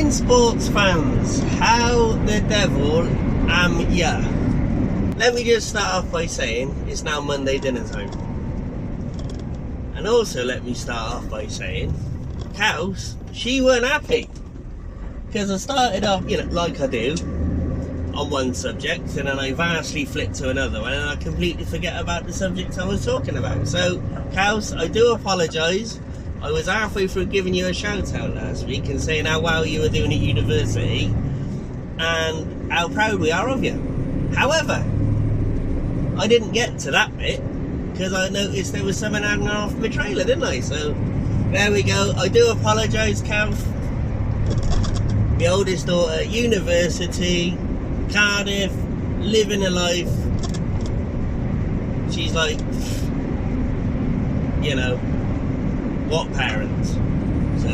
morning, sports fans. How the devil am ya? Let me just start off by saying it's now Monday dinner time. And also let me start off by saying Cows, she weren't happy. Because I started off, like I do, on one subject, and then I vastly flipped to another one, and I completely forget about the subject I was talking about. So, Cows, I do apologise. I was halfway through giving you a shout out last week and saying how well you were doing at university and how proud we are of you. However, I didn't get to that bit because I noticed there was something hanging off my trailer, didn't I? So there we go. I do apologise, Cav. My oldest daughter at university, Cardiff, living a life. She's like, what parents? So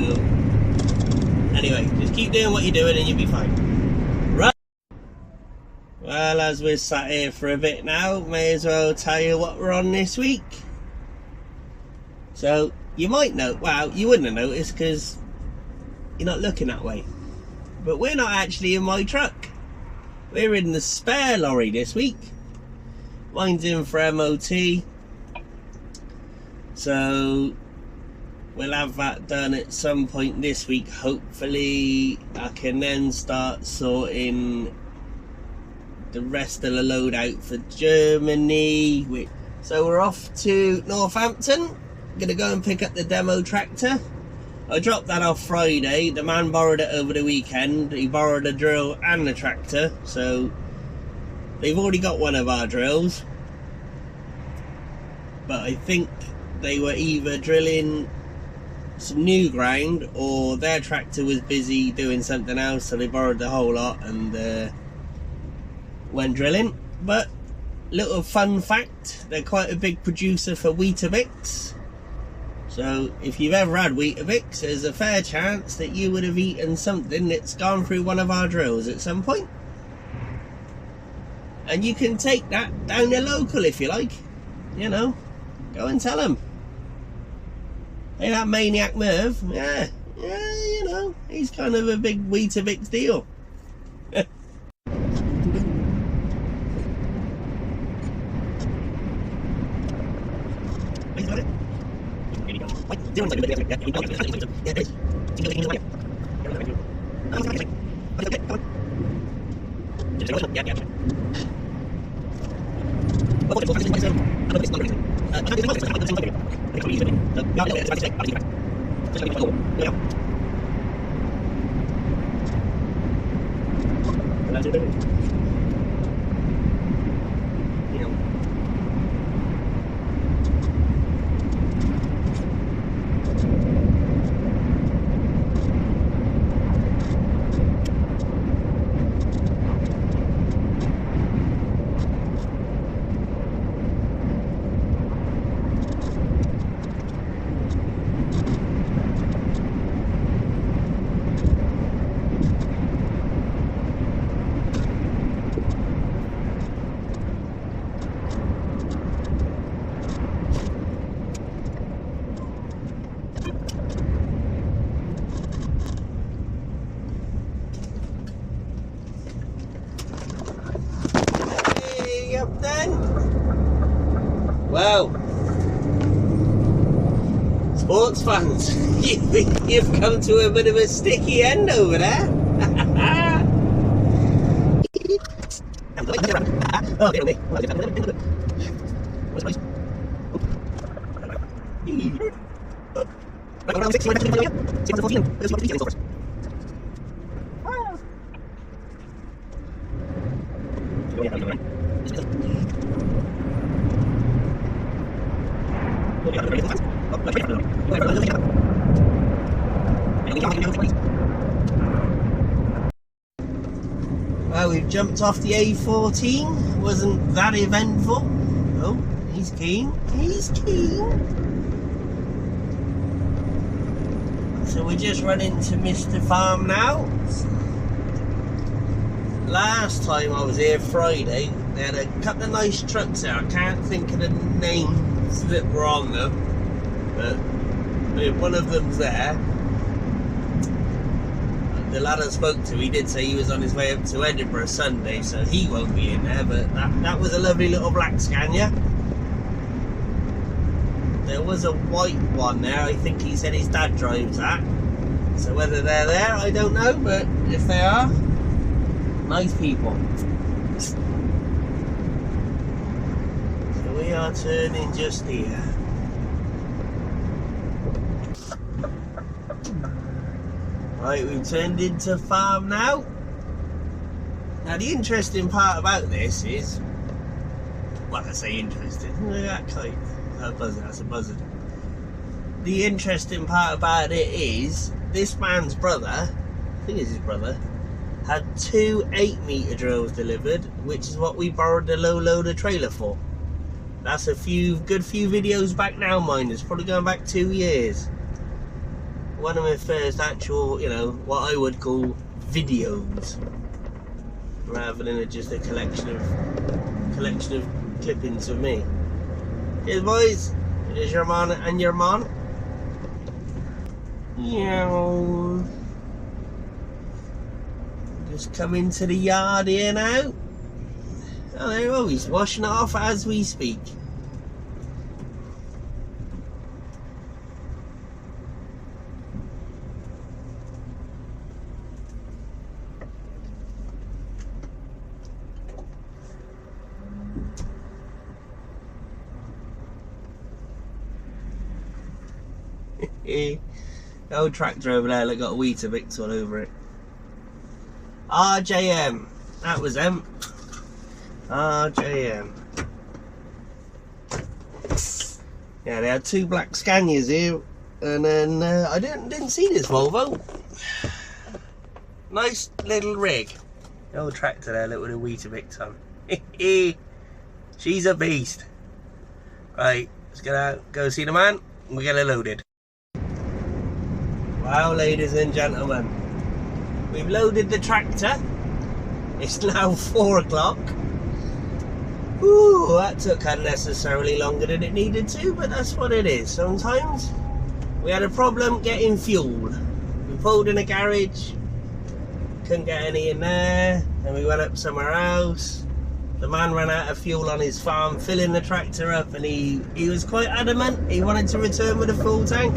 anyway, just keep doing what you're doing and you'll be fine. Right. Well, as we're sat here for a bit now, may as well tell you what we're on this week. So you might know, well, you wouldn't have noticed because you're not looking that way. But we're not actually in my truck. We're in the spare lorry this week. Mine's in for MOT. So we'll have that done at some point this week. Hopefully I can then start sorting the rest of the load out for Germany. So we're off to Northampton. Gonna go and pick up the demo tractor. I dropped that off Friday. The man borrowed it over the weekend. He borrowed a drill and the tractor, so they've already got one of our drills, but I think they were either drilling some new ground or their tractor was busy doing something else, so they borrowed the whole lot and went drilling. But little fun fact, they're quite a big producer for Weetabix. So if you've ever had Weetabix, there's a fair chance that you would have eaten something that's gone through one of our drills at some point. And you can take that down the local if you like. Go and tell them. Hey, that maniac Merv, yeah, he's kind of a big Weetabix deal. Well, sports fans, you've come to a bit of a sticky end over there. Well, we've jumped off the A14. Wasn't that eventful? Oh, he's keen. He's keen. So we're just running to Mr. Farm now. Last time I was here Friday, they had a couple of nice trucks there. I can't think of the names that were on them, but one of them's there. the lad I spoke to, he did say he was on his way up to Edinburgh Sunday, so he won't be in there. But that was a lovely little black Scania. There was a white one there. I think he said his dad drives that. So whether they're there, I don't know. But if they are, nice people. So we are turning just here. Right, we've turned into farm now. Now the interesting part about this is, well, I say interesting, look at that kite. That's a buzzard. The interesting part about it is, this man's brother, I think it's his brother, had 2 8-metre drills delivered, which is what we borrowed the low loader trailer for. That's a good few videos back now, mind. It's probably going back 2 years. One of my first actual, you know, what I would call videos, rather than just a collection of clippings of me. Here's boys, here's your man and your man. Meow. Just come into the yard here now. Oh, there we go, he's washing it off as we speak. The old tractor over there that got a Weetabix all over it. RJM, that was them. RJM. Yeah, they had 2 black Scanias here, and then I didn't see this Volvo. Nice little rig. The old tractor there, look with a Weetabix on. She's a beast. Right, let's get out, go see the man, and we get her loaded. Wow, ladies and gentlemen, we've loaded the tractor. It's now 4 o'clock. Ooh, that took unnecessarily longer than it needed to, but that's what it is. Sometimes we had a problem getting fuel. We pulled in a garage, couldn't get any in there, and we went up somewhere else. The man ran out of fuel on his farm, filling the tractor up, and he was quite adamant. He wanted to return with a full tank.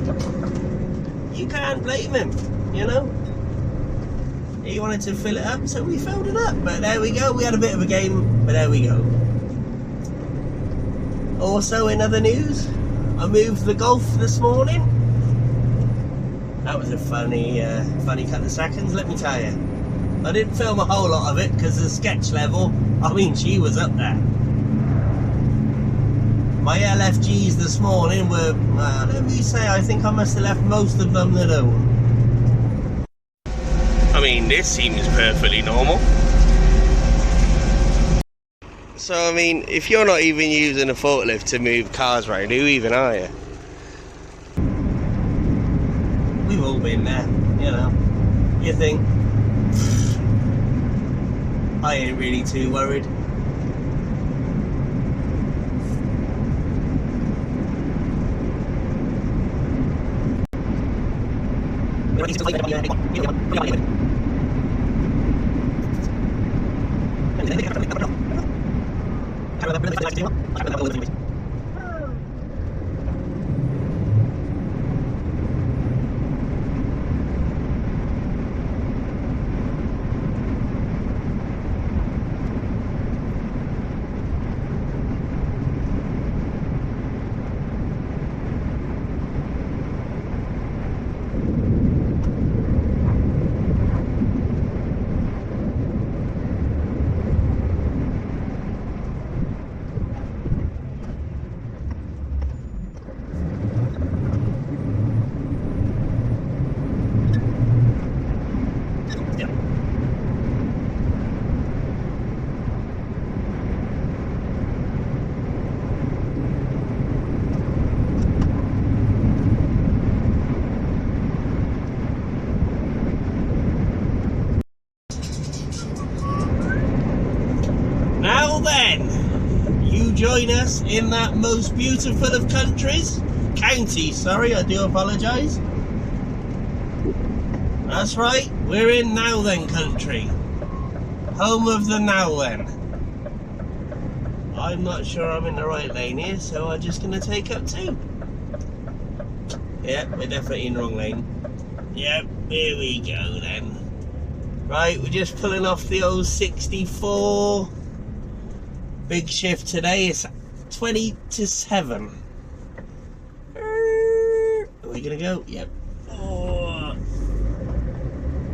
You can't blame him, you know. He wanted to fill it up, so we filled it up. But there we go, we had a bit of a game, but there we go. Also, in other news, I moved the Golf this morning. That was a funny couple of seconds, let me tell you. I didn't film a whole lot of it, because the sketch level, I mean, she was up there. My LFGs this morning were, let me say, I think I must have left most of them at home. I mean, this seems perfectly normal. So, I mean, if you're not even using a forklift to move cars around, who even are you? We've all been there, you know. You think, I ain't really too worried. Join us in that most beautiful of counties, sorry, I do apologise. That's right, we're in Now Then country. Home of the Now Then. I'm not sure I'm in the right lane here, so I'm just going to take up 2. Yep, we're definitely in the wrong lane. Yep, here we go then. Right, we're just pulling off the old 64. Big shift today, it's 20 to 7. Are we going to go? Yep. Oh.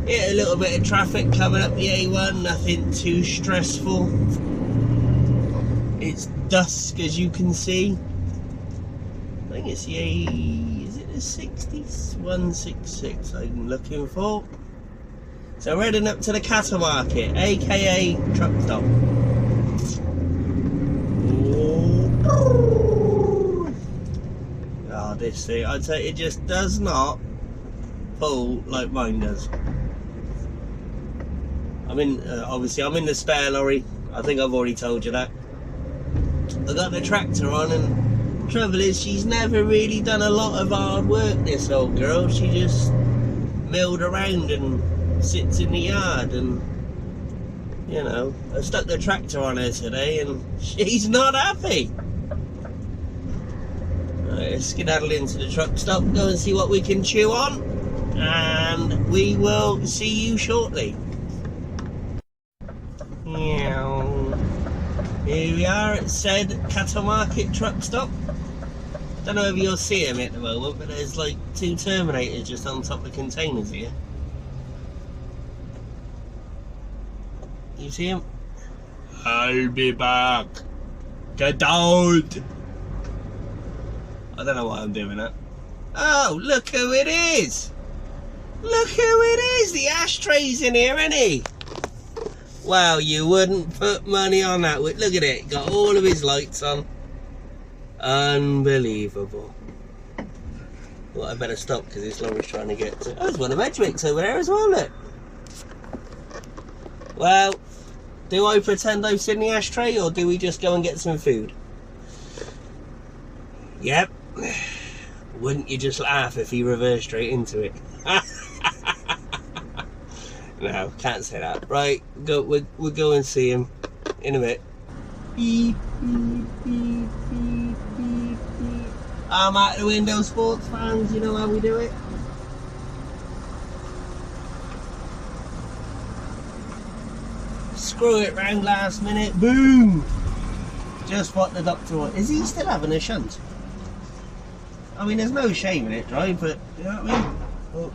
Yeah, a little bit of traffic coming up the A1, nothing too stressful. It's dusk, as you can see. I think it's the is it the 6166 I'm looking for? So we're heading up to the cattle market, aka truck stop. Oh, this thing, I'd say it just does not pull like mine does. I'm in, obviously I'm in the spare lorry. I think I've already told you that. I got the tractor on, and the trouble is she's never really done a lot of hard work, this old girl. She just milled around and sits in the yard, and you know, I stuck the tractor on her today and she's not happy. Right, let's skedaddle into the truck stop, go and see what we can chew on, and we will see you shortly. Here we are at said cattle market truck stop. Don't know if you'll see him at the moment, but there's like 2 Terminators just on top of the containers here. You see him? I'll be back. Get out! I don't know why I'm doing that. Oh, look who it is! Look who it is! The ashtray's in here, isn't he? Wow, you wouldn't put money on that. Look at it, got all of his lights on. Unbelievable. Well, I better stop because this lorry's trying to get to... Oh, there's one of Edgwick's over there as well, look. Well, do I pretend I've seen the ashtray, or do we just go and get some food? Yep. Wouldn't you just laugh if he reversed straight into it? No, can't say that. Right, we'll go and see him in a bit. Beep, beep, beep, beep, beep, beep. I'm out the window, sports fans. You know how we do it. Screw it round last minute. Boom! Just what the doctor wanted. Is he still having a shunt? I mean, there's no shame in it, right? But you know what I mean? Oh.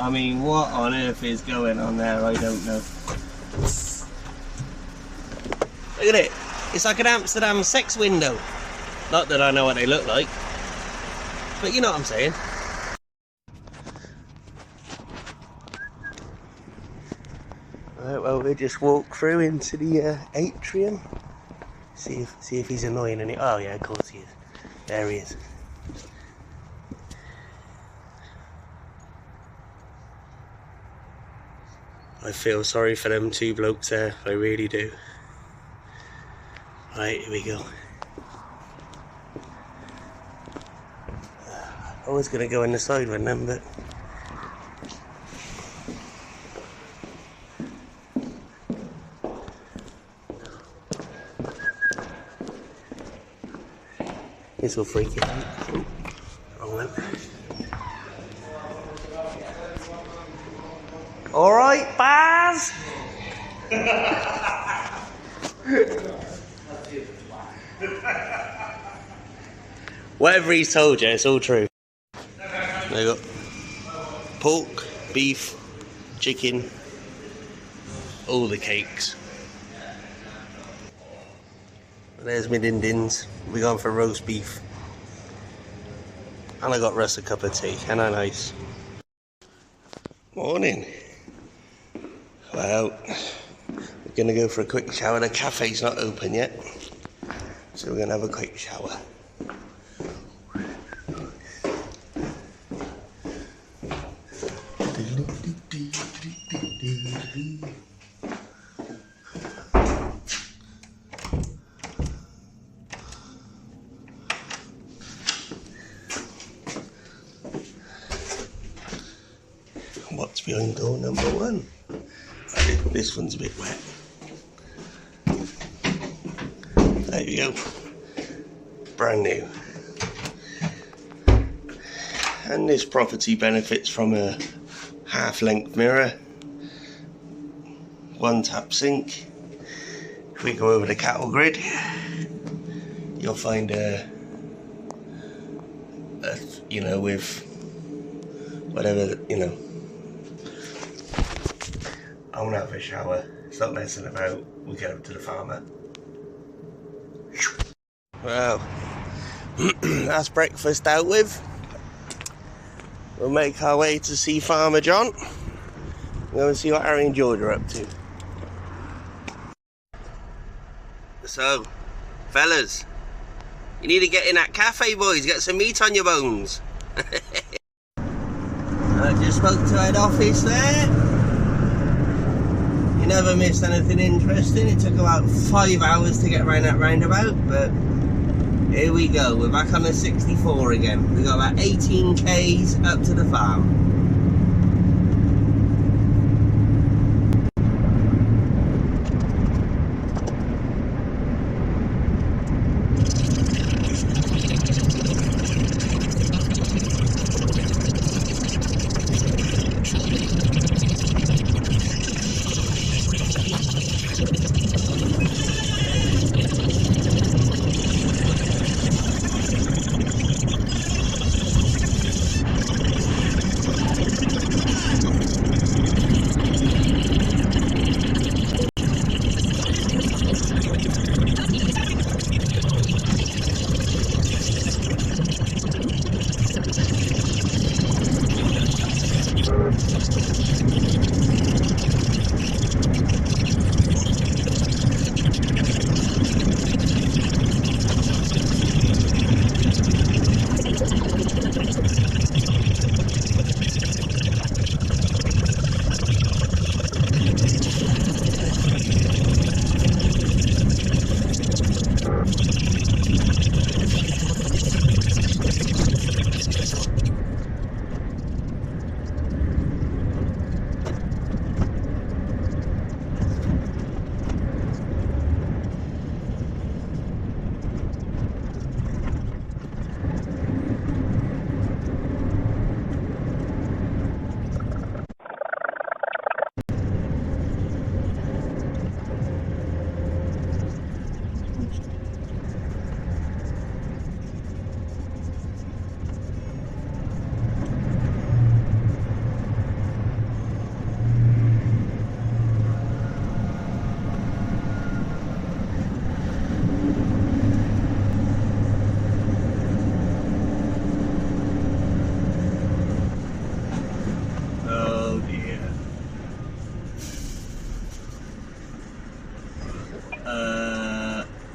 I mean, what on earth is going on there? I don't know. Look at it. It's like an Amsterdam sex window. Not that I know what they look like, but you know what I'm saying. Right, well, we'll just walk through into the atrium. See if he's annoying any. Oh yeah, of course he is. There he is. I feel sorry for them 2 blokes there, I really do. Right, here we go. I was going to go in the side with them, but... this will freak you out. Wrong one. Alright, Baz! Whatever he's told you, it's all true. There you go. Pork, beef, chicken, all the cakes. There's my din-dins. We're going for roast beef. And I got Russ a cup of tea. Ain't that nice? Morning. Well, we're going to go for a quick shower. The cafe's not open yet. So we're going to have a quick shower. What's behind door number 1? This one's a bit wet. There you go. Brand new. And this property benefits from a half-length mirror, 1 tap sink. If we go over the cattle grid, you'll find you know, with whatever, you know. I want to have a shower, stop messing about, we'll get up to the farmer. Well, that's breakfast out with. We'll make our way to see Farmer John. We'll go and see what Harry and George are up to. So, fellas, you need to get in that cafe, boys, get some meat on your bones. I just spoke to head office there. You never missed anything interesting. It took about 5 hours to get around that roundabout, but here we go. We're back on the 64 again. We got about 18 k's up to the farm.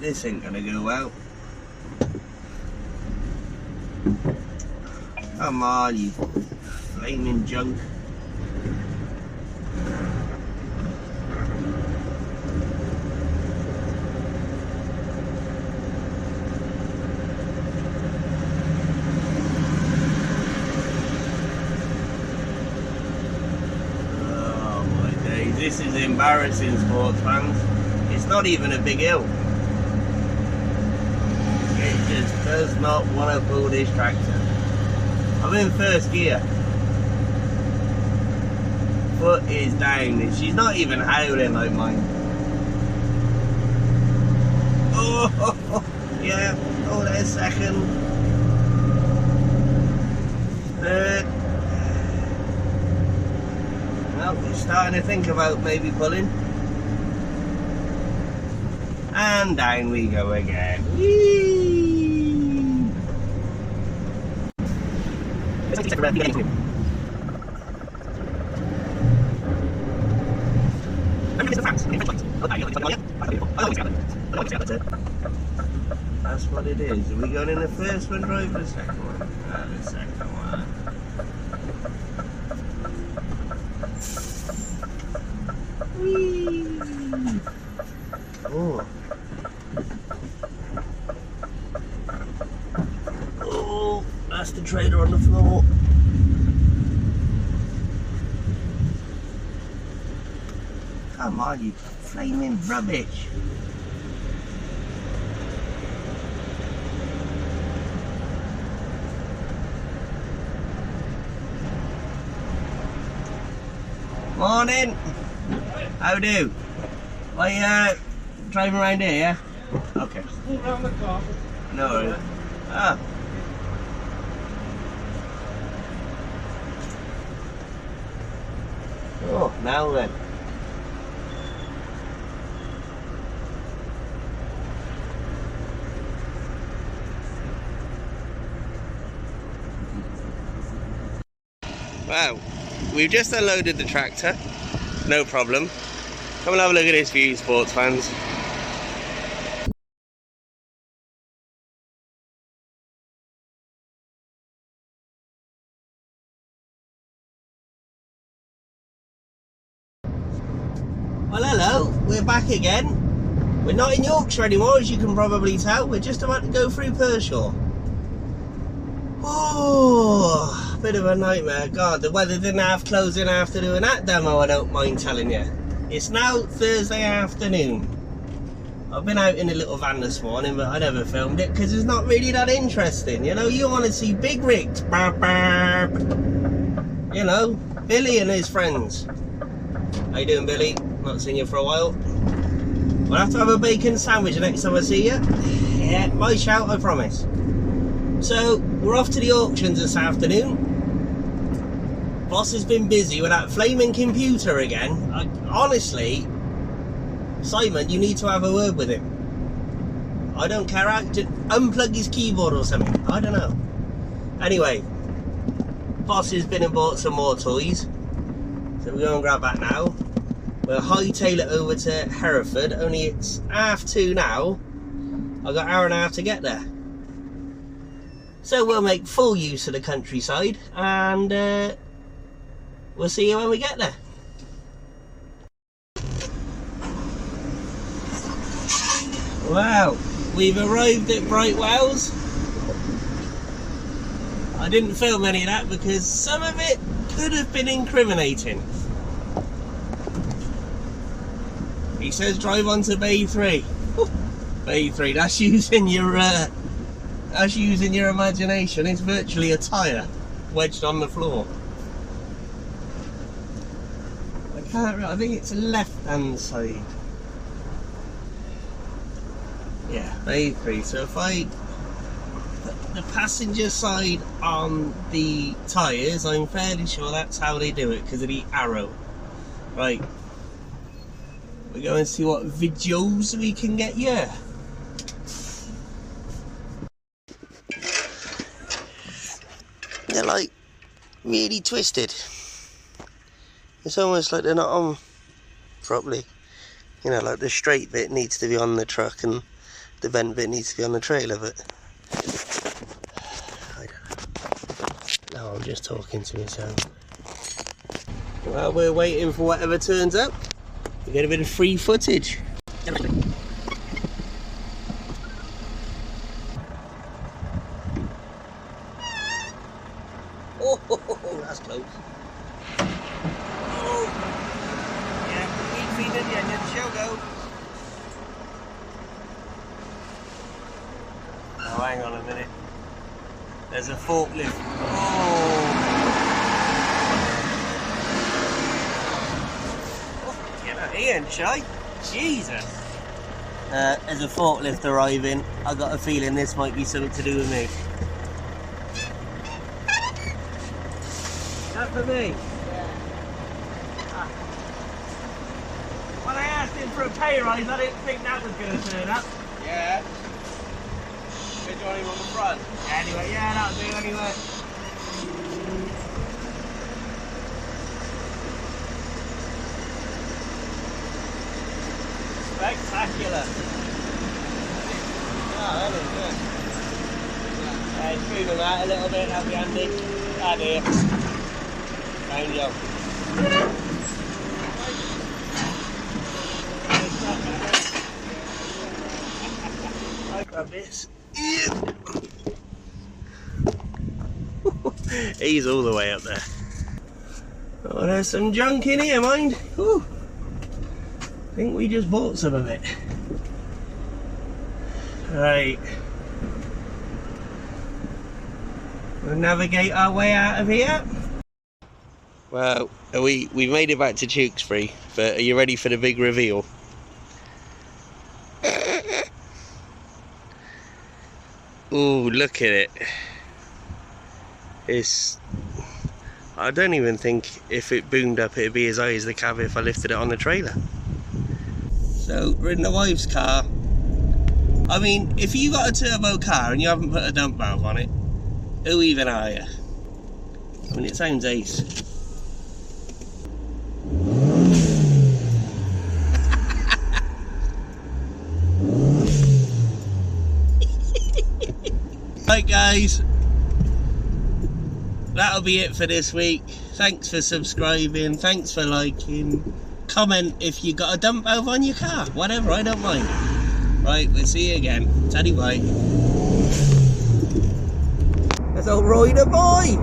This ain't gonna go well. Come on, you flaming junk. Oh my days, this is embarrassing, sports fans. It's not even a big hill. It just does not want to pull this tractor. I'm in first gear. Foot is down and she's not even howling like mine. Oh, yeah, hold it a second. Third. Well, we're starting to think about maybe pulling. And down we go again. Whee! That's what it is. Are we going in the first one, drive the second one? The second one. Whee! Oh. Oh, that's the trailer on the floor. Come on, you flaming rubbish. Morning. How do? I driving around here, yeah? Okay. Around the car. No worries. Ah. Oh, now then. Wow, we've just unloaded the tractor, no problem. Come and have a look at this view, sports fans. Well, hello, we're back again. We're not in Yorkshire anymore, as you can probably tell. We're just about to go through Pershore. Oh, bit of a nightmare. God, the weather didn't have closing after doing that demo, I don't mind telling you. It's now Thursday afternoon. I've been out in a little van this morning, but I never filmed it because it's not really that interesting. You know, you want to see big rigs. Burp, burp. You know, Billy and his friends. How you doing, Billy? Not seen you for a while. We'll have to have a bacon sandwich next time I see you. Yeah, my shout, I promise. So, we're off to the auctions this afternoon. Boss has been busy with that flaming computer again. Honestly, Simon, you need to have a word with him. I don't care, just unplug his keyboard or something. I don't know. Anyway, Boss has been and bought some more toys. So we're going to grab that now. We'll hightail it over to Hereford, only it's 2:30 now. I've got an hour and a half to get there. So we'll make full use of the countryside, and we'll see you when we get there. Wow, we've arrived at Brightwells. I didn't film any of that because some of it could have been incriminating. He says drive on to Bay 3. Bay 3, that's using your imagination. It's virtually a tyre wedged on the floor. I think it's left hand side. Yeah, Bay 3. So if I put the passenger side on the tyres, I'm fairly sure that's how they do it because of the arrow. Right. We're going to see what videos we can get here. They're like really twisted. It's almost like they're not on properly. You know, like the straight bit needs to be on the truck and the bent bit needs to be on the trailer, but I don't know. No, I'm just talking to myself. Well, we're waiting for whatever turns up. We get a bit of free footage. Oh, that's close. Oh, yeah, keep feeding the engine, she'll go. Oh, hang on a minute. There's a forklift. Oh, get out here and shy. Jesus. There's a forklift arriving. I got a feeling this might be something to do with me. That for me? Yeah. When I asked him for a pay rise, I didn't think that was going to turn up. Yeah. Did you want him on the front? Anyway, yeah, that'll do anyway. Spectacular. car, isn't it? Yeah. Move them out a little bit, that'll be handy. Ah, dear. Found you. I grab this. He's all the way up there. Oh, there's some junk in here, mind. Whew. I think we just bought some of it. Right. We'll navigate our way out of here. Well, we made it back to Tewkesbury, but are you ready for the big reveal? Ooh, look at it. I don't even think if it boomed up it'd be as high as the cab if I lifted it on the trailer. So we're in the wife's car. I mean, if you got a turbo car and you haven't put a dump valve on it, who even are you? I mean, it sounds ace. Right guys, that'll be it for this week. Thanks for subscribing, thanks for liking. Comment if you got a dump valve on your car, whatever, I don't mind. Right, we'll see you again. Taddy bye. That's old Roy the boy.